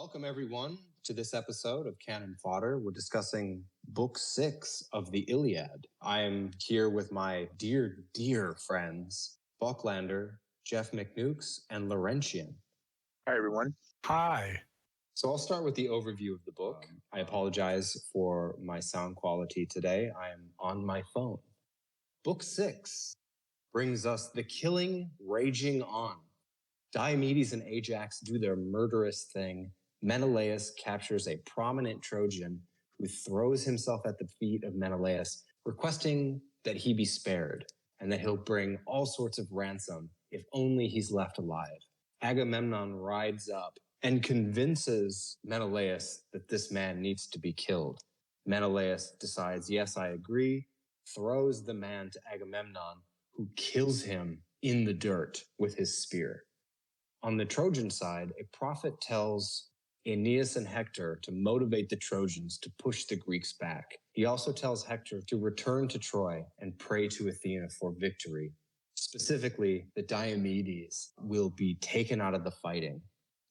Welcome, everyone, to this episode of Canon Fodder. We're discussing Book 6 of the Iliad. I'm here with my dear friends, Bucklander, Jeff McNukes, and Laurentian. Hi, everyone. Hi. So I'll start with the overview of the book. I apologize for my sound quality today. I am on my phone. Book 6 brings us the killing raging on. Diomedes and Ajax do their murderous thing. Menelaus captures a prominent Trojan who throws himself at the feet of Menelaus, requesting that he be spared and that he'll bring all sorts of ransom if only he's left alive. Agamemnon rides up and convinces Menelaus that this man needs to be killed. Menelaus decides, yes, I agree, throws the man to Agamemnon, who kills him in the dirt with his spear. On the Trojan side, a prophet tells Aeneas and Hector to motivate the Trojans to push the Greeks back. He also tells Hector to return to Troy and pray to Athena for victory. Specifically, that Diomedes will be taken out of the fighting.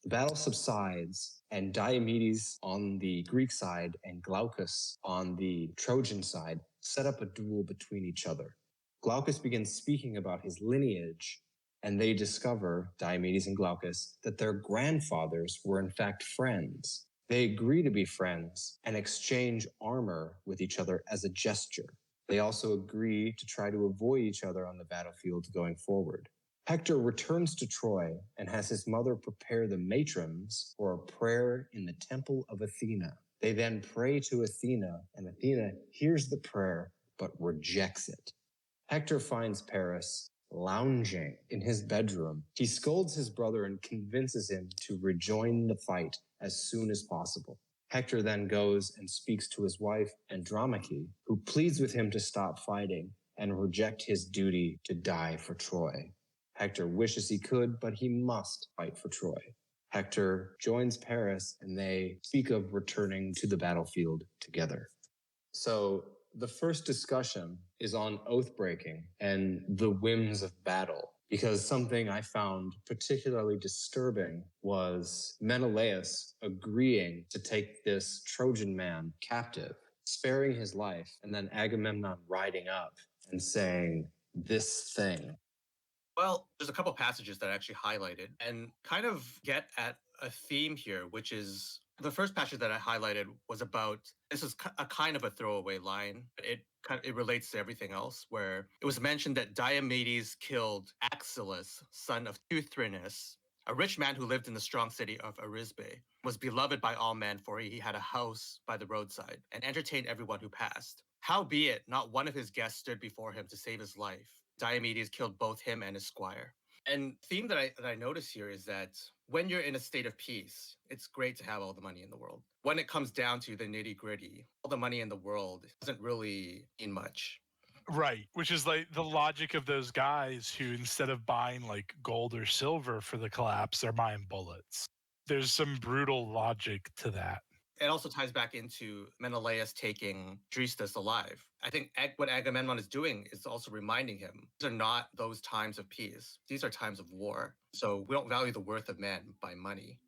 The battle subsides, and Diomedes on the Greek side and Glaucus on the Trojan side set up a duel between each other. Glaucus begins speaking about his lineage, and they discover, Diomedes and Glaucus, that their grandfathers were in fact friends. They agree to be friends and exchange armor with each other as a gesture. They also agree to try to avoid each other on the battlefield going forward. Hector returns to Troy and has his mother prepare the matrons for a prayer in the temple of Athena. They then pray to Athena, and Athena hears the prayer but rejects it. Hector finds Paris lounging in his bedroom. He scolds his brother and convinces him to rejoin the fight as soon as possible. Hector then goes and speaks to his wife, Andromache, who pleads with him to stop fighting and reject his duty to die for Troy. Hector wishes he could, but he must fight for Troy. Hector joins Paris, and they speak of returning to the battlefield together. So the first discussion is on oath breaking and the whims of battle, because something I found particularly disturbing was Menelaus agreeing to take this Trojan man captive, sparing his life, and then Agamemnon riding up and saying this thing. Well, there's a couple passages that I actually highlighted and kind of get at a theme here, which is the first passage that I highlighted was about, this is a kind of a throwaway line, but it relates to everything else, where it was mentioned that Diomedes killed Achilles, son of Teuthrinus, a rich man who lived in the strong city of Arisbe, was beloved by all men, for he had a house by the roadside and entertained everyone who passed. Howbeit, not one of his guests stood before him to save his life. Diomedes killed both him and his squire. And the theme that I notice here is that when you're in a state of peace, it's great to have all the money in the world. When it comes down to the nitty gritty, all the money in the world doesn't really mean much. Right, which is like the logic of those guys who, instead of buying like gold or silver for the collapse, they're buying bullets. There's some brutal logic to that. It also ties back into Menelaus taking Dristus alive. I think what Agamemnon is doing is also reminding him, these are not those times of peace. These are times of war. So we don't value the worth of men by money.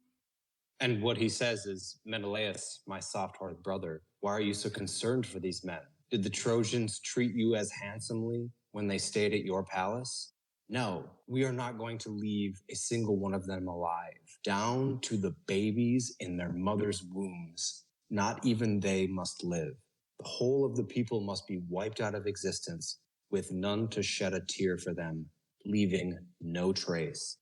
And what he says is, Menelaus, my soft-hearted brother, why are you so concerned for these men? Did the Trojans treat you as handsomely when they stayed at your palace? No, we are not going to leave a single one of them alive, down to the babies in their mother's wombs. Not even they must live. The whole of the people must be wiped out of existence, with none to shed a tear for them, leaving no trace.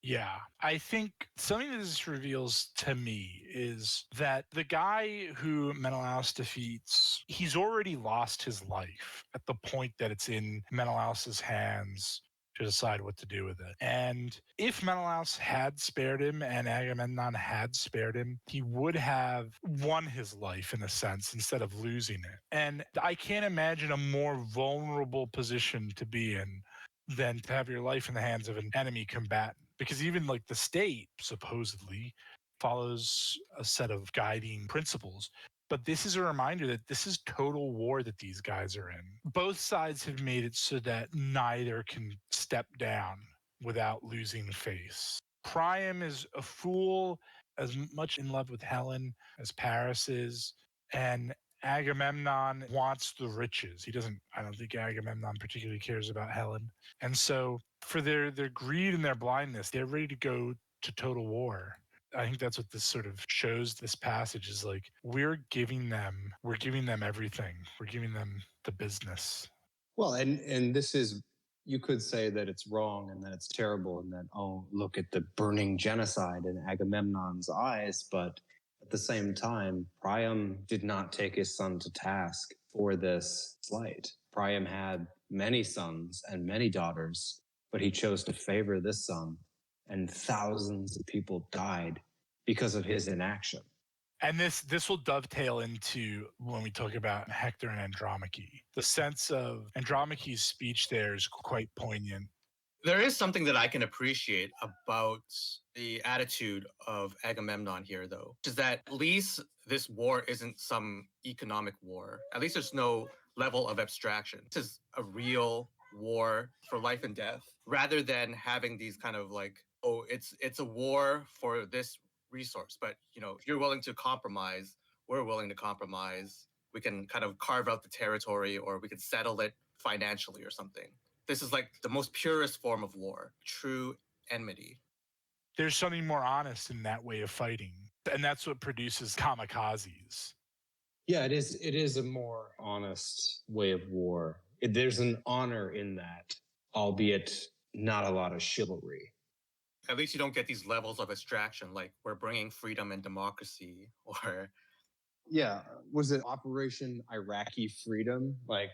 Yeah, I think something that this reveals to me is that the guy who Menelaus defeats, he's already lost his life at the point that it's in Menelaus's hands to decide what to do with it. And if Menelaus had spared him and Agamemnon had spared him, he would have won his life in a sense instead of losing it. And I can't imagine a more vulnerable position to be in than to have your life in the hands of an enemy combatant. Because even like the state supposedly follows a set of guiding principles. But this is a reminder that this is total war that these guys are in. Both sides have made it so that neither can step down without losing face. Priam is a fool as much in love with Helen as Paris is. And Agamemnon wants the riches. I don't think Agamemnon particularly cares about Helen. And so for their greed and their blindness, they're ready to go to total war. I think that's what this sort of shows. This passage is like, we're giving them everything. We're giving them the business. Well, and this is, you could say that it's wrong and that it's terrible and that, oh, look at the burning genocide in Agamemnon's eyes. But at the same time, Priam did not take his son to task for this slight. Priam had many sons and many daughters, but he chose to favor this son, and thousands of people died because of his inaction. And this will dovetail into when we talk about Hector and Andromache. The sense of Andromache's speech there is quite poignant. There is something that I can appreciate about the attitude of Agamemnon here, though, which is that at least this war isn't some economic war. At least there's no level of abstraction. This is a real war for life and death, rather than having these kind of like, oh, it's a war for this resource. But, if you're willing to compromise, we're willing to compromise. We can kind of carve out the territory, or we can settle it financially or something. This is like the most purest form of war, true enmity. There's something more honest in that way of fighting. And that's what produces kamikazes. Yeah, it is. It is a more honest way of war. There's an honor in that, albeit not a lot of chivalry. At least you don't get these levels of abstraction, like we're bringing freedom and democracy, or... Yeah, was it Operation Iraqi Freedom? Like,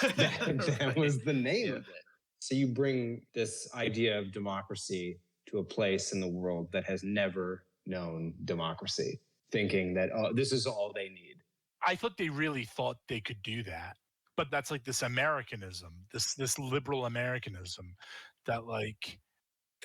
that Right. was the name of it. So you bring this idea of democracy to a place in the world that has never known democracy, thinking that, oh, this is all they need. I thought they really thought they could do that. But that's like this Americanism, this liberal Americanism that, like,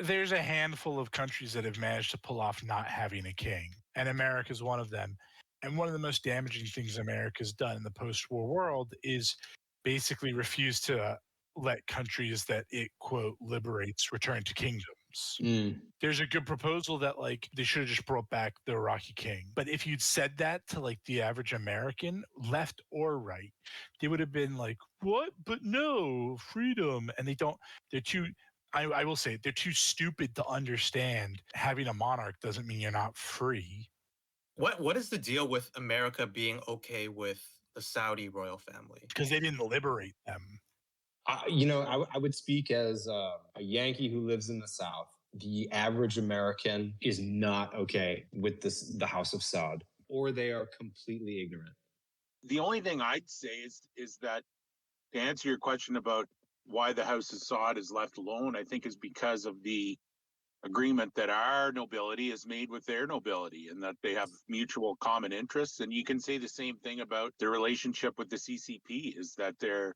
there's a handful of countries that have managed to pull off not having a king, and America's one of them. And one of the most damaging things America's done in the post-war world is basically refuse to let countries that it, quote, liberates return to kingdoms. There's a good proposal that, like, they should have just brought back the Iraqi king. But if you'd said that to, like, the average American, left or right, they would have been like, what? But no, freedom. And they're too, I will say, they're too stupid to understand having a monarch doesn't mean you're not free. What is the deal with America being okay with the Saudi royal family? Because they didn't liberate them. I would speak as a Yankee who lives in the South. The average American is not okay with the House of Saud, or they are completely ignorant. The only thing I'd say is that, to answer your question about why the House of Saud is left alone, I think is because of the agreement that our nobility is made with their nobility, and that they have mutual common interests. And you can say the same thing about their relationship with the CCP, is that their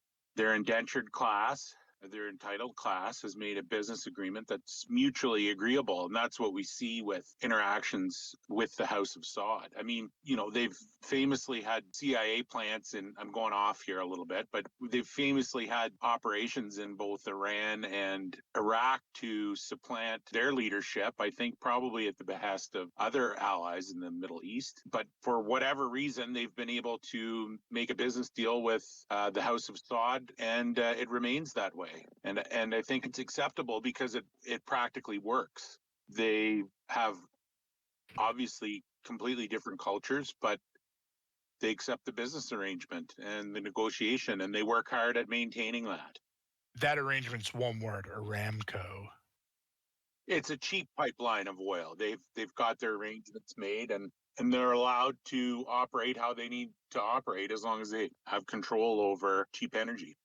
indentured class, their entitled class, has made a business agreement that's mutually agreeable. And that's what we see with interactions with the House of Saud. I mean, they've famously had CIA plants in, I'm going off here a little bit, but they've famously had operations in both Iran and Iraq to supplant their leadership, I think probably at the behest of other allies in the Middle East. But for whatever reason, they've been able to make a business deal with the House of Saud, and it remains that way. And I think it's acceptable because it practically works. They have obviously completely different cultures, but they accept the business arrangement and the negotiation, and they work hard at maintaining that. That arrangement's one word, Aramco. It's a cheap pipeline of oil. They've got their arrangements made, and they're allowed to operate how they need to operate as long as they have control over cheap energy.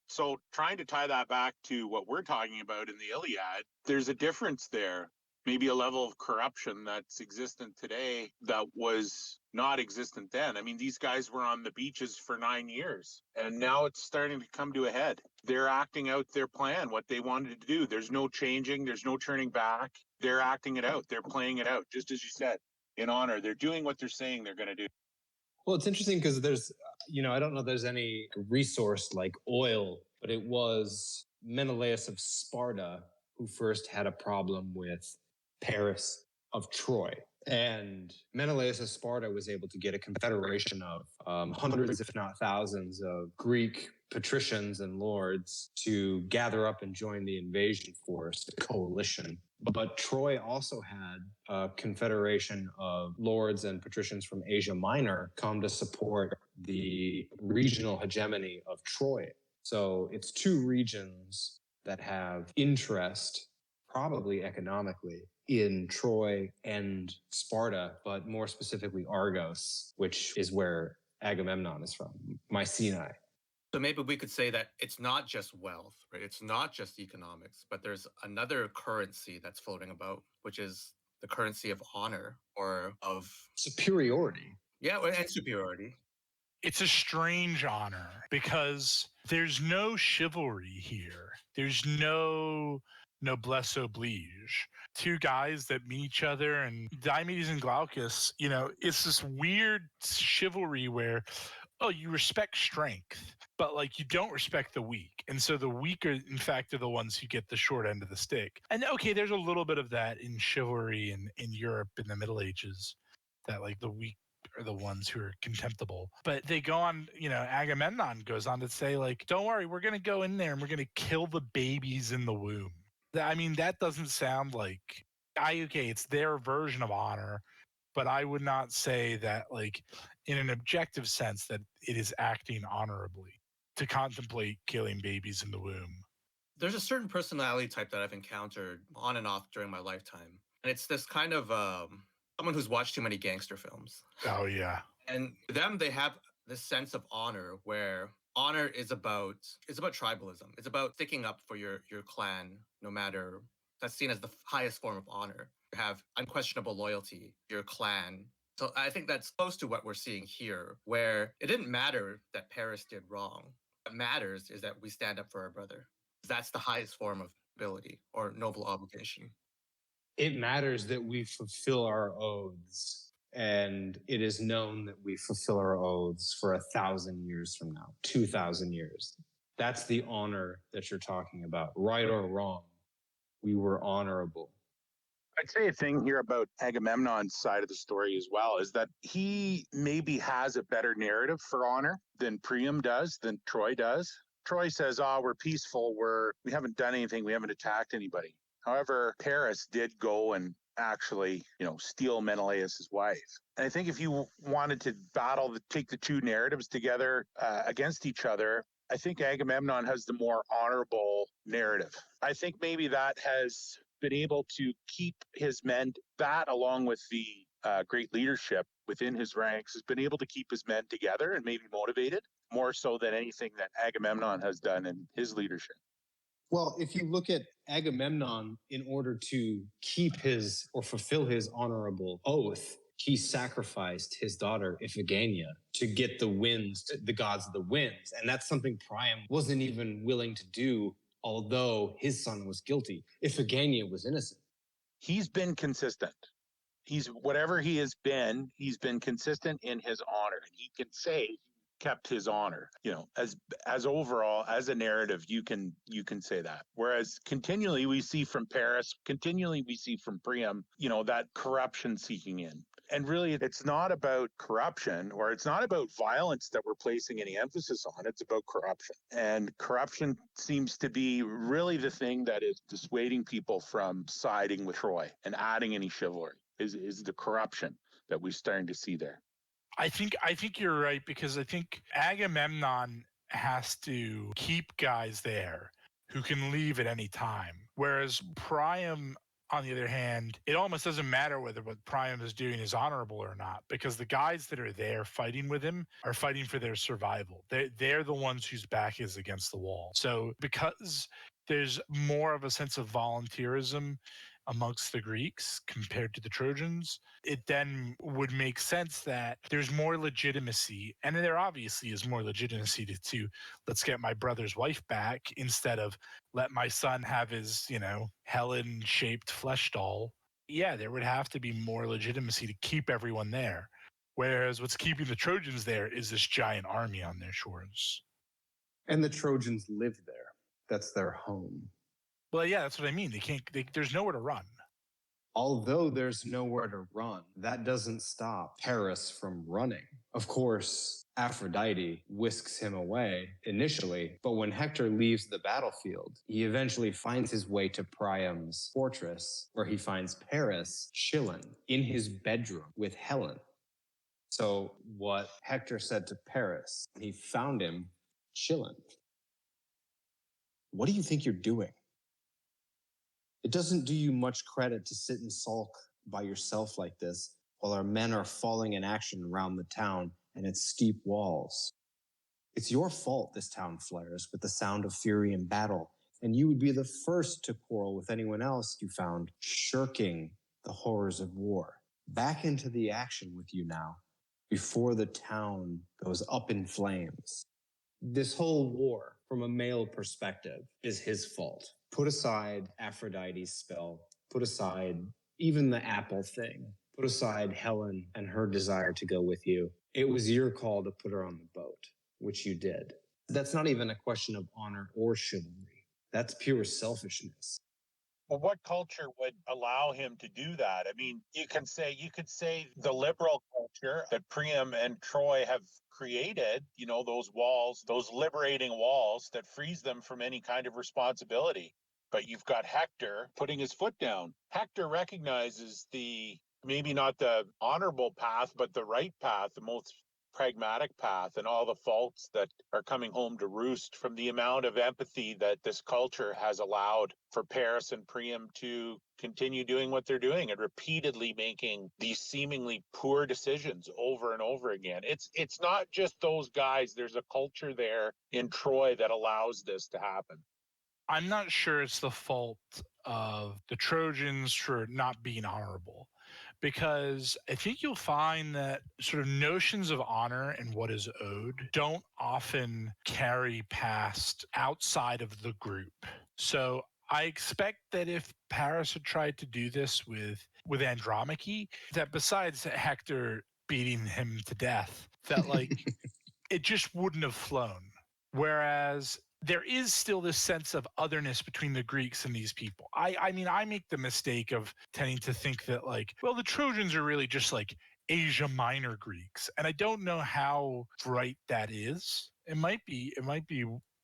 So trying to tie that back to what we're talking about in the Iliad, there's a difference there. Maybe a level of corruption that's existent today that was not existent then. I mean, these guys were on the beaches for 9 years, and now it's starting to come to a head. They're acting out their plan, what they wanted to do. There's no changing. There's no turning back. They're acting it out. They're playing it out, just as you said, in honor. They're doing what they're saying they're going to do. Well, it's interesting because there's, I don't know if there's any resource like oil, but it was Menelaus of Sparta who first had a problem with Paris of Troy. And Menelaus of Sparta was able to get a confederation of hundreds, if not thousands, of Greek patricians and lords to gather up and join the invasion force, the coalition. But Troy also had a confederation of lords and patricians from Asia Minor come to support the regional hegemony of Troy. So it's two regions that have interest, probably economically, in Troy and Sparta, but more specifically Argos, which is where Agamemnon is from, Mycenae. So maybe we could say that it's not just wealth, right? It's not just economics, but there's another currency that's floating about, which is the currency of honor or of superiority. Yeah, and superiority. It's a strange honor because there's no chivalry here. There's no noblesse oblige. Two guys that meet each other, and Diomedes and Glaucus, it's this weird chivalry where, oh, you respect strength, but like you don't respect the weak. And so the weak are, in fact, are the ones who get the short end of the stick. And okay, there's a little bit of that in chivalry in Europe in the Middle Ages, that like the weak are the ones who are contemptible. But they go on, Agamemnon goes on to say, like, don't worry, we're going to go in there and we're going to kill the babies in the womb. I mean, that doesn't sound like, okay, it's their version of honor, but I would not say that, like, in an objective sense, that it is acting honorably to contemplate killing babies in the womb. There's a certain personality type that I've encountered on and off during my lifetime. And it's this kind of someone who's watched too many gangster films. Oh, yeah. And them, they have this sense of honor where honor is about tribalism. It's about sticking up for your clan, no matter, that's seen as the highest form of honor. You have unquestionable loyalty, your clan. So I think that's close to what we're seeing here, where it didn't matter that Paris did wrong. What matters is that we stand up for our brother. That's the highest form of nobility or noble obligation. It matters that we fulfill our oaths. And it is known that we fulfill our oaths for 1,000 years from now, 2,000 years. That's the honor that you're talking about, right or wrong. We were honorable. I'd say a thing here about Agamemnon's side of the story as well is that he maybe has a better narrative for honor than Priam does, than Troy does. Troy says, we're peaceful, we haven't done anything, we haven't attacked anybody. However, Paris did go and actually, steal Menelaus' wife. And I think if you wanted to take the two narratives together against each other, I think Agamemnon has the more honorable narrative. I think maybe that has been able to keep his men, that along with the great leadership within his ranks, has been able to keep his men together and maybe motivated more so than anything that Agamemnon has done in his leadership. Well, if you look at Agamemnon, in order to keep his or fulfill his honorable oath, he sacrificed his daughter Iphigenia to get the winds, the gods of the winds. And that's something Priam wasn't even willing to do, although his son was guilty. Iphigenia was innocent. He's been consistent. Whatever he has been, he's been consistent in his honor. And he can say kept his honor, as overall, as a narrative, you can say that. Whereas continually we see from Paris, continually we see from Priam, that corruption seeking in. And really, it's not about corruption, or it's not about violence that we're placing any emphasis on. It's about corruption. And corruption seems to be really the thing that is dissuading people from siding with Troy and adding any chivalry, is the corruption that we're starting to see there. I think you're right, because I think Agamemnon has to keep guys there who can leave at any time. Whereas Priam, on the other hand, it almost doesn't matter whether what Priam is doing is honorable or not, because the guys that are there fighting with him are fighting for their survival. They're the ones whose back is against the wall. So because there's more of a sense of volunteerism amongst the Greeks compared to the Trojans, it then would make sense that there's more legitimacy, and there obviously is more legitimacy to let's get my brother's wife back instead of let my son have his, Helen-shaped flesh doll. Yeah, there would have to be more legitimacy to keep everyone there. Whereas what's keeping the Trojans there is this giant army on their shores. And the Trojans live there. That's their home. Well, yeah, that's what I mean. There's nowhere to run. Although there's nowhere to run, that doesn't stop Paris from running. Of course, Aphrodite whisks him away initially, but when Hector leaves the battlefield, he eventually finds his way to Priam's fortress, where he finds Paris chilling in his bedroom with Helen. So what Hector said to Paris, he found him chilling. What do you think you're doing? It doesn't do you much credit to sit and sulk by yourself like this while our men are falling in action around the town and its steep walls. It's your fault this town flares with the sound of fury and battle, and you would be the first to quarrel with anyone else you found shirking the horrors of war. Back into the action with you now, before the town goes up in flames. This whole war, from a male perspective, is his fault. Put aside Aphrodite's spell, put aside even the apple thing, put aside Helen and her desire to go with you. It was your call to put her on the boat, which you did. That's not even a question of honor or chivalry. That's pure selfishness. Well, what culture would allow him to do that? I mean, you could say the liberal culture that Priam and Troy have created, those walls, those liberating walls that frees them from any kind of responsibility. But you've got Hector putting his foot down. Hector recognizes maybe not the honorable path, but the right path, the most pragmatic path, and all the faults that are coming home to roost from the amount of empathy that this culture has allowed for Paris and Priam to continue doing what they're doing and repeatedly making these seemingly poor decisions over and over again. It's not just those guys. There's a culture there in Troy that allows this to happen. I'm not sure it's the fault of the Trojans for not being honorable, because I think you'll find that sort of notions of honor and what is owed don't often carry past outside of the group. So I expect that if Paris had tried to do this with Andromache, that besides Hector beating him to death, that it just wouldn't have flown. Whereas there is still this sense of otherness between the Greeks and these people. I mean, I make the mistake of tending to think that the Trojans are really just Asia Minor Greeks. And I don't know how right that is. It might be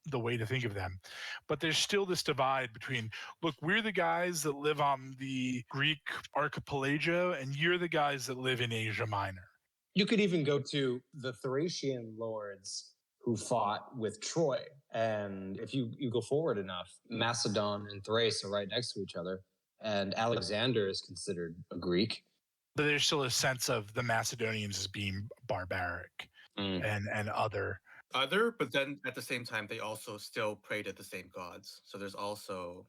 the way to think of them. But there's still this divide between, look, we're the guys that live on the Greek archipelago, and you're the guys that live in Asia Minor. You could even go to the Thracian lords who fought with Troy. And if you go forward enough, Macedon and Thrace are right next to each other. And Alexander is considered a Greek. But there's still a sense of the Macedonians as being barbaric and other. But then at the same time, they also still pray to the same gods. So there's also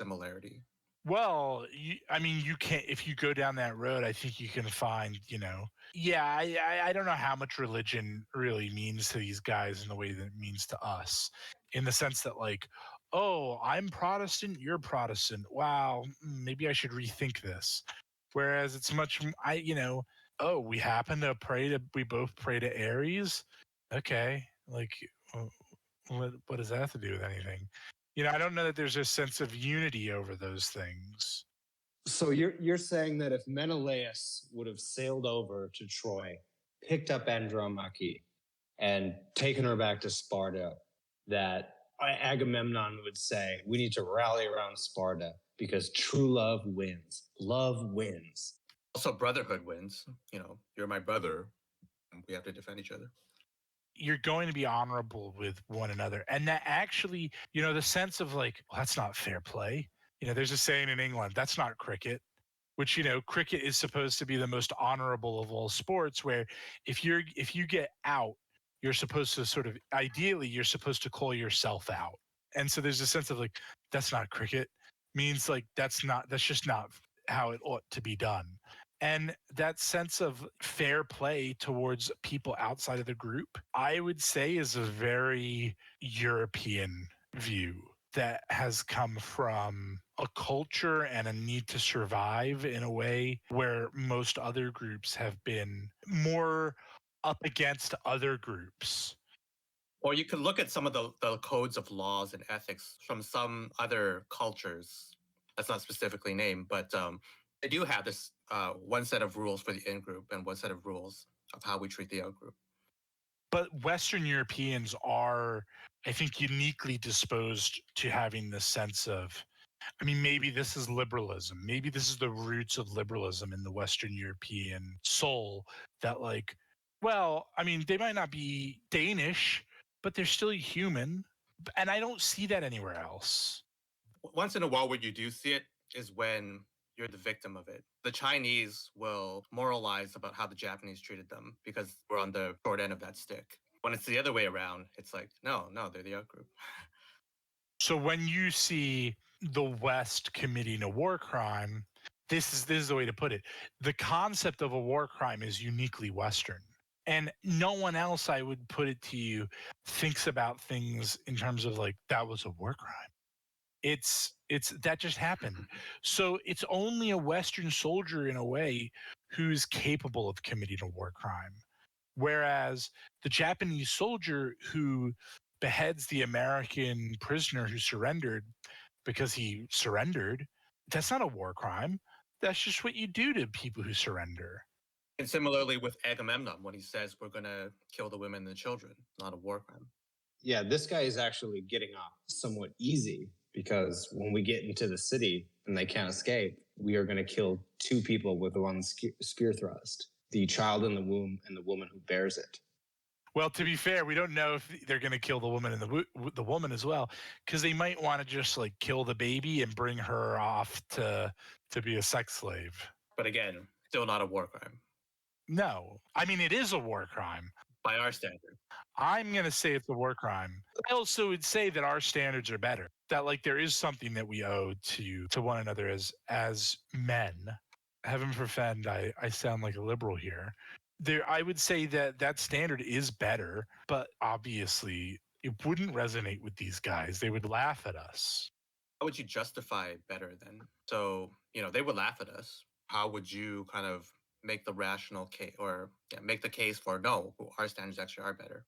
similarity. Well, you can't, if you go down that road, I think you can find, I don't know how much religion really means to these guys in the way that it means to us, in the sense that oh, I'm Protestant, you're Protestant. Wow, maybe I should rethink this. Whereas it's much, oh, we both pray to Ares. Okay. What does that have to do with anything? I don't know that there's a sense of unity over those things. So you're saying that if Menelaus would have sailed over to Troy, picked up Andromache, and taken her back to Sparta, that Agamemnon would say, we need to rally around Sparta because true love wins. Love wins. Also, brotherhood wins. You're my brother, and we have to defend each other. You're going to be honorable with one another. And that actually, the sense of well, that's not fair play. There's a saying in England, that's not cricket, which, cricket is supposed to be the most honorable of all sports, where if you get out, you're supposed to ideally, you're supposed to call yourself out. And so there's a sense of that's not cricket, means that's just not how it ought to be done. And that sense of fair play towards people outside of the group, I would say, is a very European view that has come from a culture and a need to survive in a way where most other groups have been more up against other groups. Or you could look at some of the codes of laws and ethics from some other cultures. That's not specifically named, but I do have this one set of rules for the in-group and one set of rules of how we treat the out-group. But Western Europeans are, I think, uniquely disposed to having this sense of, I mean, maybe this is liberalism. Maybe this is the roots of liberalism in the Western European soul that, like, well, I mean, they might not be Danish, but they're still human. And I don't see that anywhere else. Once in a while, where you do see it is when you're the victim of it. The Chinese will moralize about how the Japanese treated them because we're on the short end of that stick. When it's the other way around, it's like, no, they're the out group. So when you see the West committing a war crime, this is the way to put it. The concept of a war crime is uniquely Western. And no one else, I would put it to you, thinks about things in terms of like, that was a war crime. It's that just happened. So it's only a Western soldier in a way who's capable of committing a war crime. Whereas the Japanese soldier who beheads the American prisoner who surrendered because he surrendered, that's not a war crime. That's just what you do to people who surrender. And similarly with Agamemnon, when he says we're going to kill the women and the children, not a war crime. Yeah, this guy is actually getting off somewhat easy because when we get into the city and they can't escape, we are going to kill two people with one spear thrust, the child in the womb and the woman who bears it. Well, to be fair, we don't know if they're going to kill the woman and the woman as well, because they might want to just like kill the baby and bring her off to be a sex slave. But again, still not a war crime. No, I mean, it is a war crime. By our standard. I'm going to say it's a war crime. I also would say that our standards are better, that like there is something that we owe to one another as men. Heaven forfend, I sound like a liberal here. I would say that standard is better, but obviously it wouldn't resonate with these guys. They would laugh at us. How would you justify better then? So, they would laugh at us. How would you kind of make the rational case or make the case for no, our standards actually are better?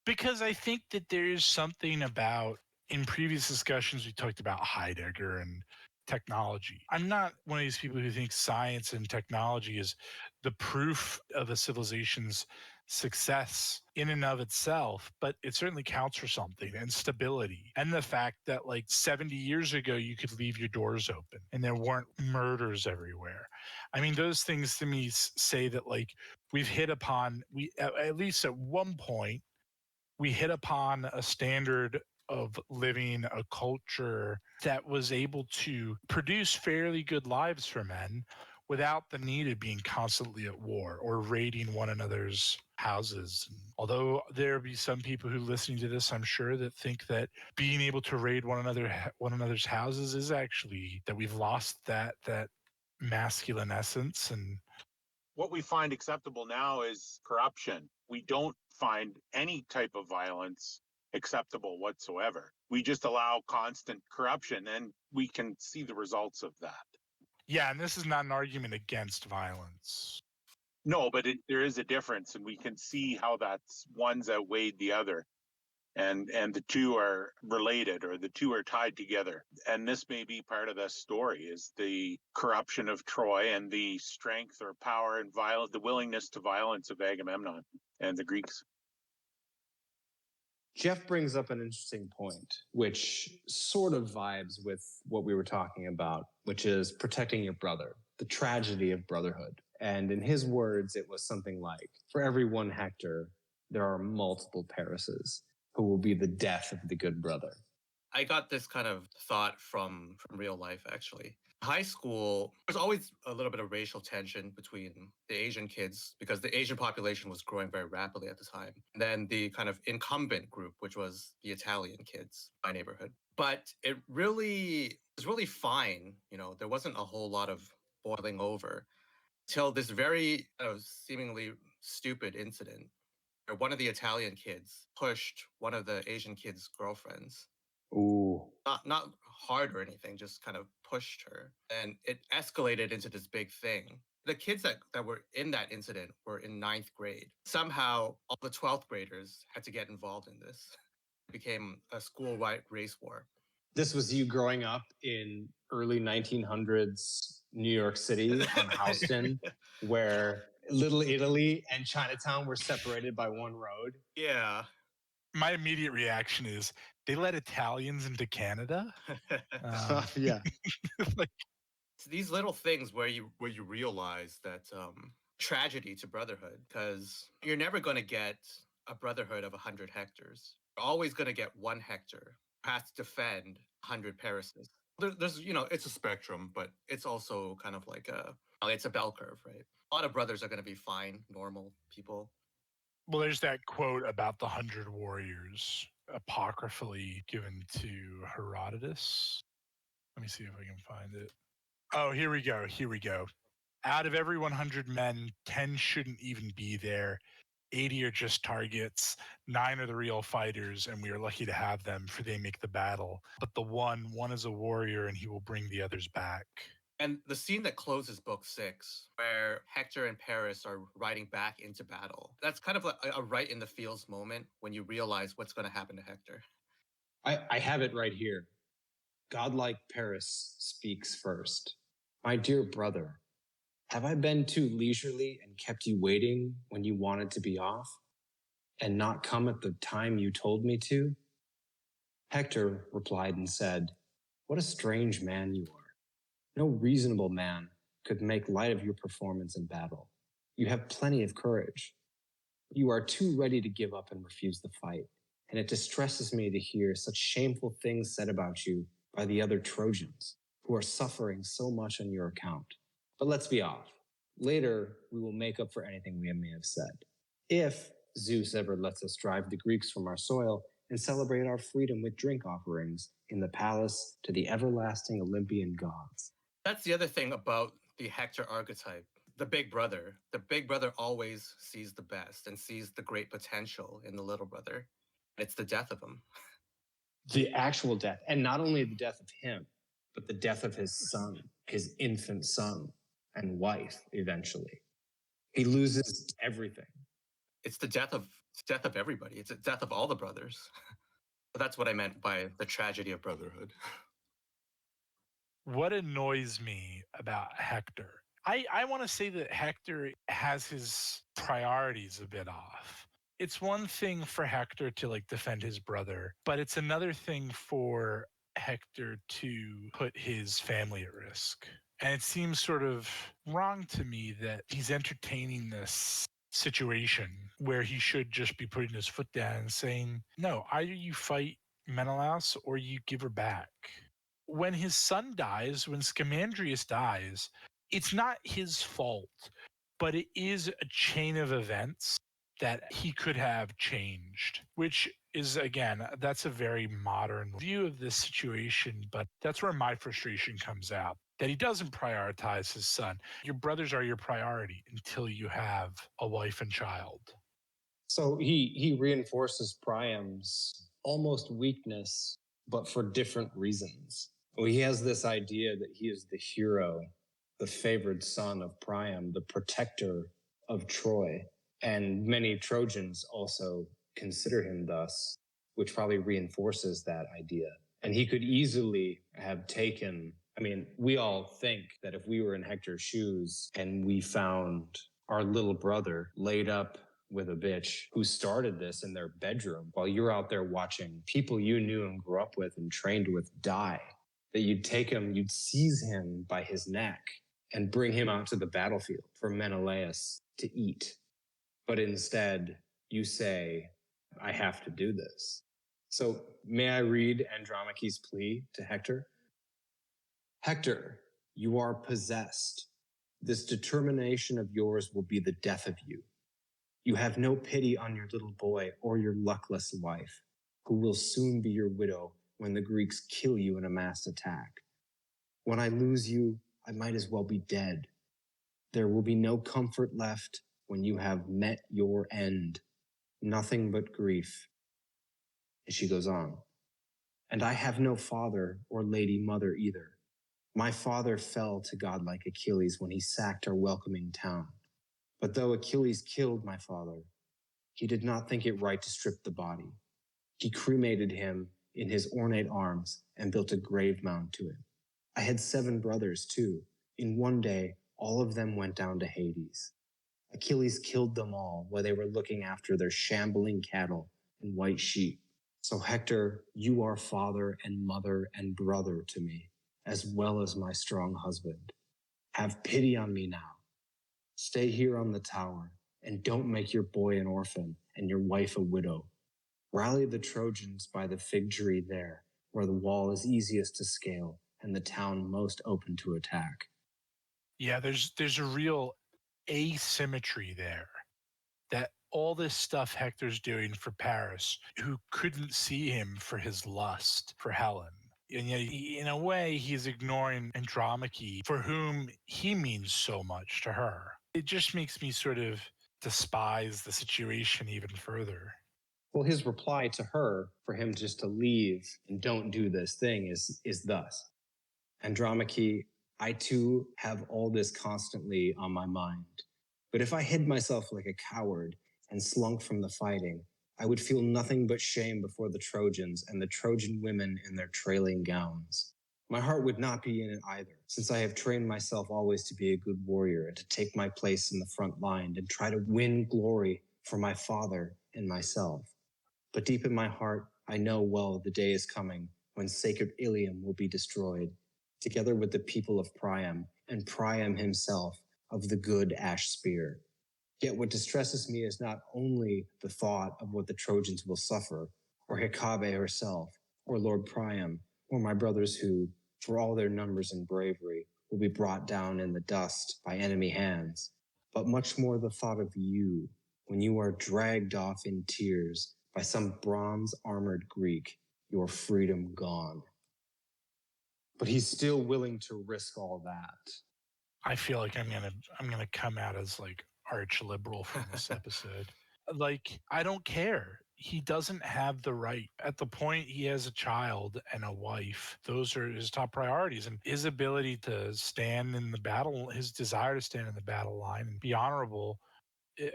Because I think that there is something about, in previous discussions, we talked about Heidegger and technology. I'm not one of these people who think science and technology is the proof of a civilization's success in and of itself, but it certainly counts for something, and stability. And the fact that like 70 years ago, you could leave your doors open and there weren't murders everywhere. I mean, those things to me say that like we've hit upon, at least at one point, we hit upon a standard of living, a culture that was able to produce fairly good lives for men without the need of being constantly at war or raiding one another's houses. Although there be some people who listening to this, I'm sure, that think that being able to raid one another's houses is actually that we've lost that masculine essence. And what we find acceptable now is corruption. We don't find any type of violence acceptable whatsoever. We just allow constant corruption, and we can see the results of that. Yeah, and this is not an argument against violence. No, but there is a difference, and we can see how that's one's outweighed the other. And the two are related, or the two are tied together. And this may be part of the story, is the corruption of Troy and the strength or power and the willingness to violence of Agamemnon and the Greeks. Jeff brings up an interesting point, which sort of vibes with what we were talking about, which is protecting your brother, the tragedy of brotherhood. And in his words, it was something like, for every one Hector, there are multiple Parises who will be the death of the good brother. I got this kind of thought from real life, actually. High school, there's always a little bit of racial tension between the Asian kids because the Asian population was growing very rapidly at the time. And then the kind of incumbent group, which was the Italian kids, my neighborhood. But it was really fine. There wasn't a whole lot of boiling over till this very seemingly stupid incident where one of the Italian kids pushed one of the Asian kids' girlfriends. Ooh. Not hard or anything, just kind of pushed her. And it escalated into this big thing. The kids that were in that incident were in 9th grade. Somehow, all the 12th graders had to get involved in this. It became a school-wide race war. This was you growing up in early 1900s New York City on Houston, where Little Italy and Chinatown were separated by one road. Yeah. My immediate reaction is they let Italians into Canada. Yeah. Like, It's these little things where you realize that tragedy to Brotherhood, because you're never going to get a Brotherhood of 100 Hectors. You're always going to get one Hector who has to defend 100 Parises. There's it's a spectrum, but it's also kind of like it's a bell curve, right? A lot of brothers are going to be fine, normal people. well, there's that quote about the 100 warriors apocryphally given to Herodotus. Let me see if I can find it. Oh, here we go. Here we go. Out of every 100 men, 10 shouldn't even be there. 80 are just targets. 9 are the real fighters, and we are lucky to have them, for they make the battle. But the one is a warrior, and he will bring the others back. And the scene that closes book 6, where Hector and Paris are riding back into battle, that's kind of a right in the feels moment when you realize what's going to happen to Hector. I have it right here. Godlike Paris speaks first. My dear brother, have I been too leisurely and kept you waiting when you wanted to be off, and not come at the time you told me to? Hector replied and said, what a strange man you are. No reasonable man could make light of your performance in battle. You have plenty of courage. You are too ready to give up and refuse the fight, and it distresses me to hear such shameful things said about you by the other Trojans, who are suffering so much on your account. But let's be off. Later, we will make up for anything we may have said, if Zeus ever lets us drive the Greeks from our soil and celebrate our freedom with drink offerings in the palace to the everlasting Olympian gods. That's the other thing about the Hector archetype. The big brother. The big brother always sees the best and sees the great potential in the little brother. It's the death of him. The actual death. And not only the death of him, but the death of his son, his infant son and wife eventually. He loses everything. It's the death of everybody. It's the death of all the brothers. That's what I meant by the tragedy of Brotherhood. What annoys me about Hector? I want to say that Hector has his priorities a bit off. It's one thing for Hector to like defend his brother, but it's another thing for Hector to put his family at risk. And it seems sort of wrong to me that he's entertaining this situation where he should just be putting his foot down and saying, no, either you fight Menelaus or you give her back. When his son dies, when Scamandrius dies, it's not his fault, but it is a chain of events that he could have changed, which is, again, that's a very modern view of this situation, but that's where my frustration comes out, that he doesn't prioritize his son. Your brothers are your priority until you have a wife and child. So he reinforces Priam's almost weakness, but for different reasons. Well, he has this idea that he is the hero, the favored son of Priam, the protector of Troy. And many Trojans also consider him thus, which probably reinforces that idea. And he could easily have taken, we all think that if we were in Hector's shoes and we found our little brother laid up with a bitch who started this in their bedroom while you're out there watching people you knew and grew up with and trained with die, that you'd take him, you'd seize him by his neck and bring him out to the battlefield for Menelaus to eat. But instead, you say, I have to do this. So may I read Andromache's plea to Hector? Hector, you are possessed. This determination of yours will be the death of you. You have no pity on your little boy or your luckless wife, who will soon be your widow when the Greeks kill you in a mass attack. When I lose you, I might as well be dead. There will be no comfort left when you have met your end, nothing but grief. And she goes on. And I have no father or lady mother either. My father fell to godlike Achilles when he sacked our welcoming town. But though Achilles killed my father, he did not think it right to strip the body. He cremated him in his ornate arms and built a grave mound to him. I had 7 brothers too. In one day, all of them went down to Hades. Achilles killed them all while they were looking after their shambling cattle and white sheep. So Hector, you are father and mother and brother to me, as well as my strong husband. Have pity on me now. Stay here on the tower, and don't make your boy an orphan and your wife a widow. Rally the Trojans by the fig tree there, where the wall is easiest to scale and the town most open to attack. Yeah, there's a real asymmetry there, that all this stuff Hector's doing for Paris, who couldn't see him for his lust for Helen. And yet, in a way, he's ignoring Andromache, for whom he means so much to her. It just makes me sort of despise the situation even further. Well, his reply to her for him just to leave and don't do this thing is thus. Andromache, I too have all this constantly on my mind. But if I hid myself like a coward and slunk from the fighting, I would feel nothing but shame before the Trojans and the Trojan women in their trailing gowns. My heart would not be in it either, since I have trained myself always to be a good warrior and to take my place in the front line and try to win glory for my father and myself. But deep in my heart, I know well the day is coming when sacred Ilium will be destroyed, together with the people of Priam, and Priam himself of the good ash spear. Yet what distresses me is not only the thought of what the Trojans will suffer, or Hecate herself, or Lord Priam, or my brothers who, for all their numbers and bravery, will be brought down in the dust by enemy hands, but much more the thought of you, when you are dragged off in tears by some bronze-armored Greek, your freedom gone. But he's still willing to risk all that. I feel like I'm gonna come out as like arch liberal from this episode. Like, I don't care. He doesn't have the right. At the point he has a child and a wife, those are his top priorities. And his ability to stand in the battle, his desire to stand in the battle line and be honorable.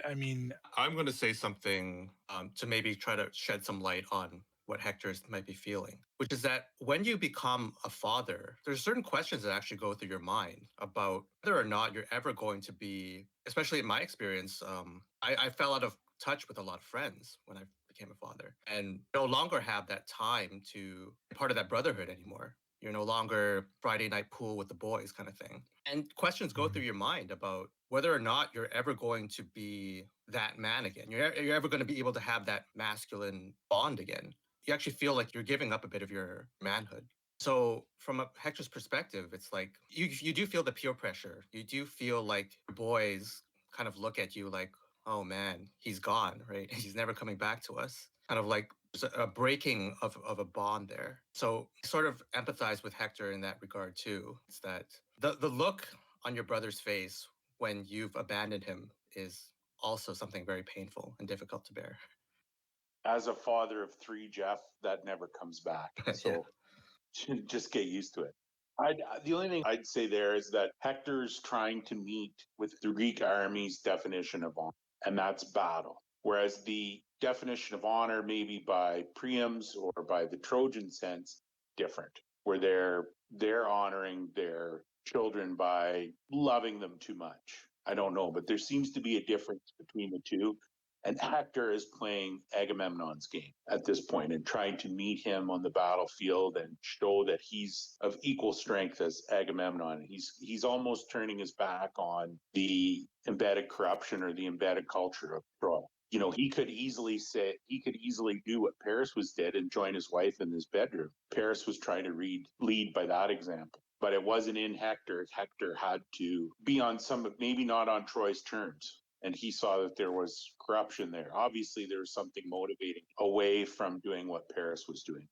I mean, I'm going to say something to maybe try to shed some light on what Hector might be feeling, which is that when you become a father, there's certain questions that actually go through your mind about whether or not you're ever going to be, especially in my experience, I fell out of touch with a lot of friends when I became a father and no longer have that time to be part of that brotherhood anymore. You're no longer Friday night pool with the boys kind of thing. And questions go through your mind about whether or not you're ever going to be that man again. You're ever going to be able to have that masculine bond again. You actually feel like you're giving up a bit of your manhood. So from Hector's perspective, it's like you do feel the peer pressure. You do feel like boys kind of look at you like, oh man, he's gone, right? He's never coming back to us. Kind of like there's a breaking of a bond there. So sort of empathize with Hector in that regard too. It's that the look on your brother's face when you've abandoned him is also something very painful and difficult to bear. As a father of 3, Jeff, that never comes back. So just get used to it. The only thing I'd say there is that Hector's trying to meet with the Greek army's definition of honor, and that's battle. Whereas the definition of honor, maybe by Priam's or by the Trojan sense, different, where they're honoring their children by loving them too much. I don't know, but there seems to be a difference between the two. And Hector is playing Agamemnon's game at this point and trying to meet him on the battlefield and show that he's of equal strength as Agamemnon. He's almost turning his back on the embedded corruption or the embedded culture of Troy. You know, he could easily do what Paris did and join his wife in his bedroom. Paris was trying to lead by that example. But it wasn't in Hector. Hector had to be on maybe not on Troy's terms. And he saw that there was corruption there. Obviously, there was something motivating away from doing what Paris was doing.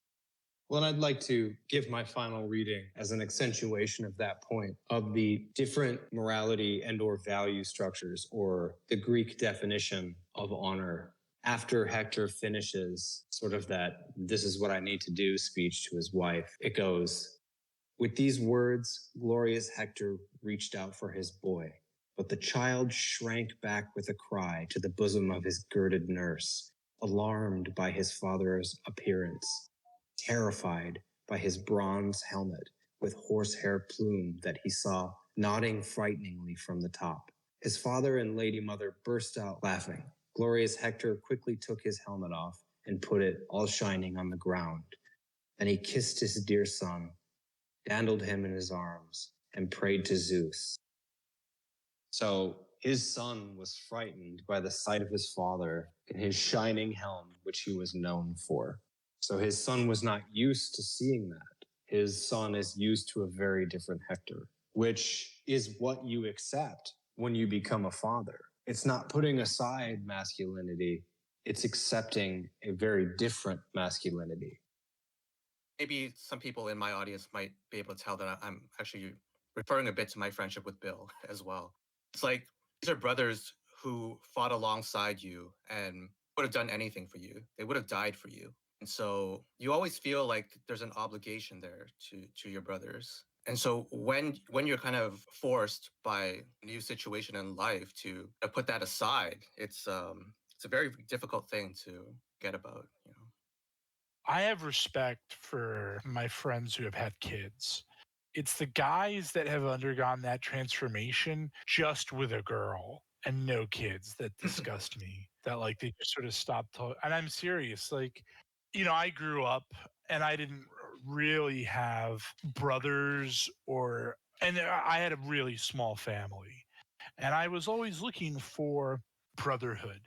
Well, and I'd like to give my final reading as an accentuation of that point of the different morality and or value structures or the Greek definition of honor. After Hector finishes sort of that "this is what I need to do" speech to his wife, it goes, "With these words, glorious Hector reached out for his boy. But the child shrank back with a cry to the bosom of his girded nurse, alarmed by his father's appearance, terrified by his bronze helmet, with horsehair plume that he saw nodding frighteningly from the top. His father and lady mother burst out laughing. Glorious Hector quickly took his helmet off and put it all shining on the ground. Then he kissed his dear son, dandled him in his arms, and prayed to Zeus. So his son was frightened by the sight of his father in his shining helm, which he was known for. So his son was not used to seeing that. His son is used to a very different Hector, which is what you accept when you become a father. It's not putting aside masculinity, it's accepting a very different masculinity. Maybe some people in my audience might be able to tell that I'm actually referring a bit to my friendship with Bill as well. It's like these are brothers who fought alongside you and would have done anything for you. They would have died for you. And so you always feel like there's an obligation there to your brothers. And so when you're kind of forced by a new situation in life to put that aside, it's a very difficult thing to get about, you know. I have respect for my friends who have had kids. It's the guys that have undergone that transformation just with a girl and no kids that disgust me. That like they just sort of stopped. And I'm serious. Like, I grew up and I didn't really have brothers and I had a really small family. And I was always looking for brotherhood.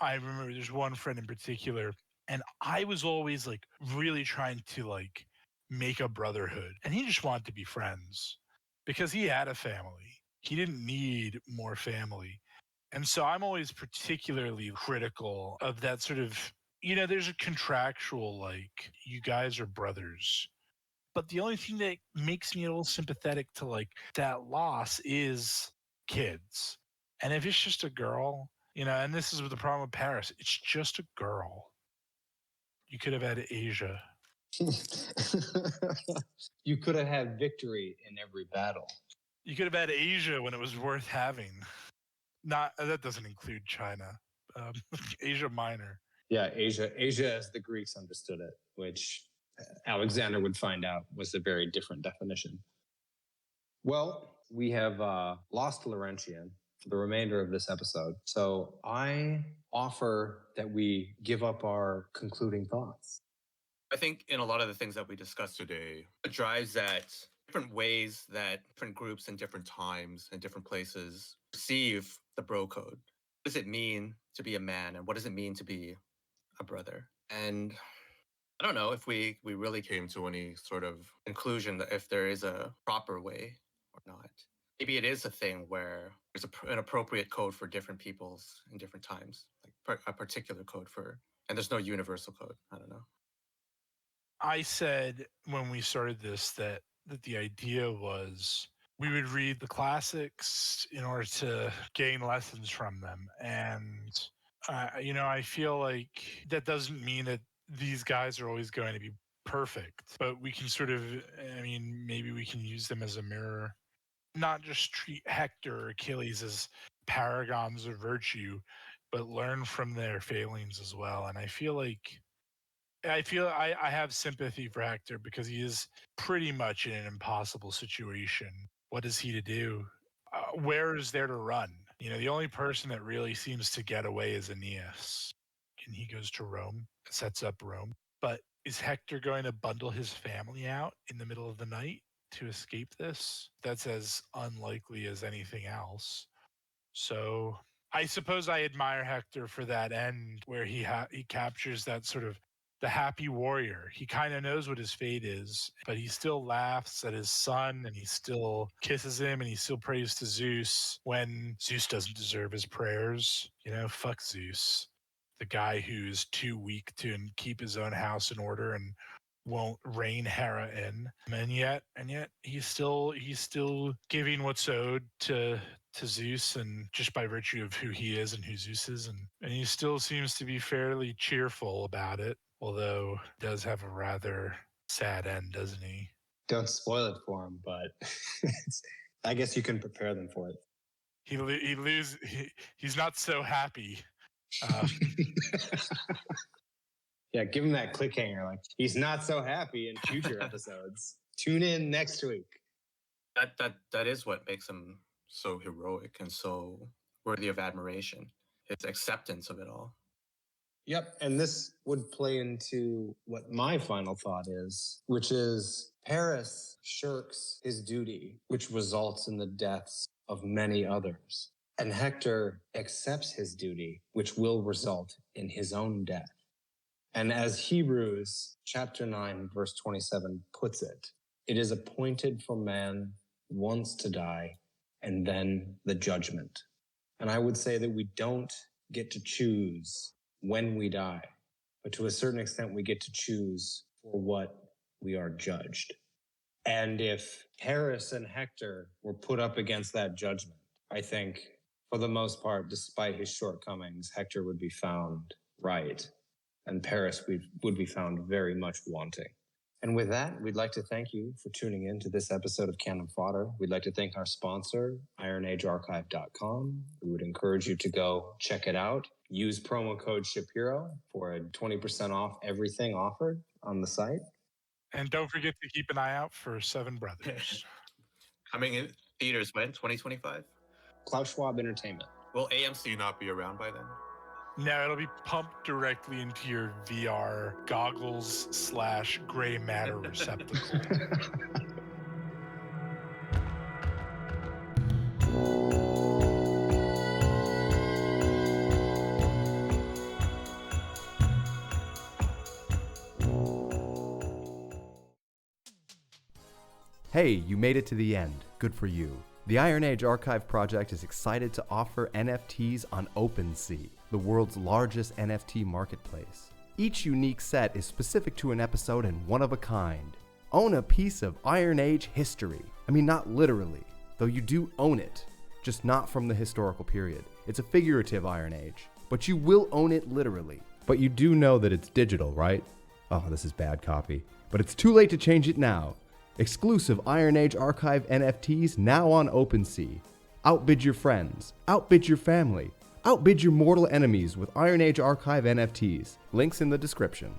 I remember there's one friend in particular, and I was always like really trying to like make a brotherhood. And he just wanted to be friends because he had a family. He didn't need more family. And so I'm always particularly critical of that sort of, there's a contractual, like, you guys are brothers. But the only thing that makes me a little sympathetic to like that loss is kids. And if it's just a girl, and this is the problem with Paris, it's just a girl. You could have had Asia. You could have had victory in every battle. You could have had Asia when it was worth having. Not that doesn't include China. Asia Minor. Yeah, Asia as the Greeks understood it, which Alexander would find out was a very different definition. Well, we have lost Laurentian for the remainder of this episode. So I offer that we give up our concluding thoughts. I think in a lot of the things that we discussed today, it drives at different ways that different groups in different times and different places perceive the bro code. What does it mean to be a man, and what does it mean to be a brother? And I don't know if we really came to any sort of conclusion that if there is a proper way or not. Maybe it is a thing where there's an appropriate code for different peoples in different times, like a particular code and there's no universal code. I don't know. I said when we started this that the idea was we would read the classics in order to gain lessons from them. And, I feel like that doesn't mean that these guys are always going to be perfect, but we can sort of, maybe we can use them as a mirror, not just treat Hector or Achilles as paragons of virtue, but learn from their failings as well. And I feel I have sympathy for Hector because he is pretty much in an impossible situation. What is he to do? Where is there to run? The only person that really seems to get away is Aeneas. And he goes to Rome, sets up Rome. But is Hector going to bundle his family out in the middle of the night to escape this? That's as unlikely as anything else. So I suppose I admire Hector for that end where he captures that sort of the happy warrior. He kind of knows what his fate is, but he still laughs at his son and he still kisses him and he still prays to Zeus when Zeus doesn't deserve his prayers. Fuck Zeus. The guy who's too weak to keep his own house in order and won't rein Hera in. And yet he's still giving what's owed to Zeus, and just by virtue of who he is and who Zeus is, and he still seems to be fairly cheerful about it, although does have a rather sad end, doesn't he? Don't spoil it for him, but I guess you can prepare them for it. He's not so happy. Yeah, give him that cliffhanger. Like, he's not so happy in future episodes. Tune in next week. That is what makes him so heroic and so worthy of admiration. His acceptance of it all. Yep, and this would play into what my final thought is, which is Paris shirks his duty, which results in the deaths of many others. And Hector accepts his duty, which will result in his own death. And as Hebrews chapter 9, verse 27 puts it, it is appointed for man once to die, and then the judgment. And I would say that we don't get to choose when we die, but to a certain extent, we get to choose for what we are judged. And if Paris and Hector were put up against that judgment, I think for the most part, despite his shortcomings, Hector would be found right, and Paris would be found very much wanting. And with that, we'd like to thank you for tuning in to this episode of Canon Fodder. We'd like to thank our sponsor, IronAgeArchive.com. We would encourage you to go check it out. Use promo code Shapiro for a 20% off everything offered on the site. And don't forget to keep an eye out for Seven Brothers. Coming in theaters when? 2025? Klaus Schwab Entertainment. Will AMC not be around by then? No, it'll be pumped directly into your VR goggles / gray matter receptacle. Hey, you made it to the end. Good for you. The Iron Age Archive project is excited to offer NFTs on OpenSea, the world's largest NFT marketplace. Each unique set is specific to an episode and one of a kind. Own a piece of Iron Age history. I mean, not literally, though you do own it, just not from the historical period. It's a figurative Iron Age, but you will own it literally. But you do know that it's digital, right? Oh, this is bad copy. But it's too late to change it now. Exclusive Iron Age Archive NFTs now on OpenSea. Outbid your friends. Outbid your family. Outbid your mortal enemies with Iron Age Archive NFTs. Links in the description.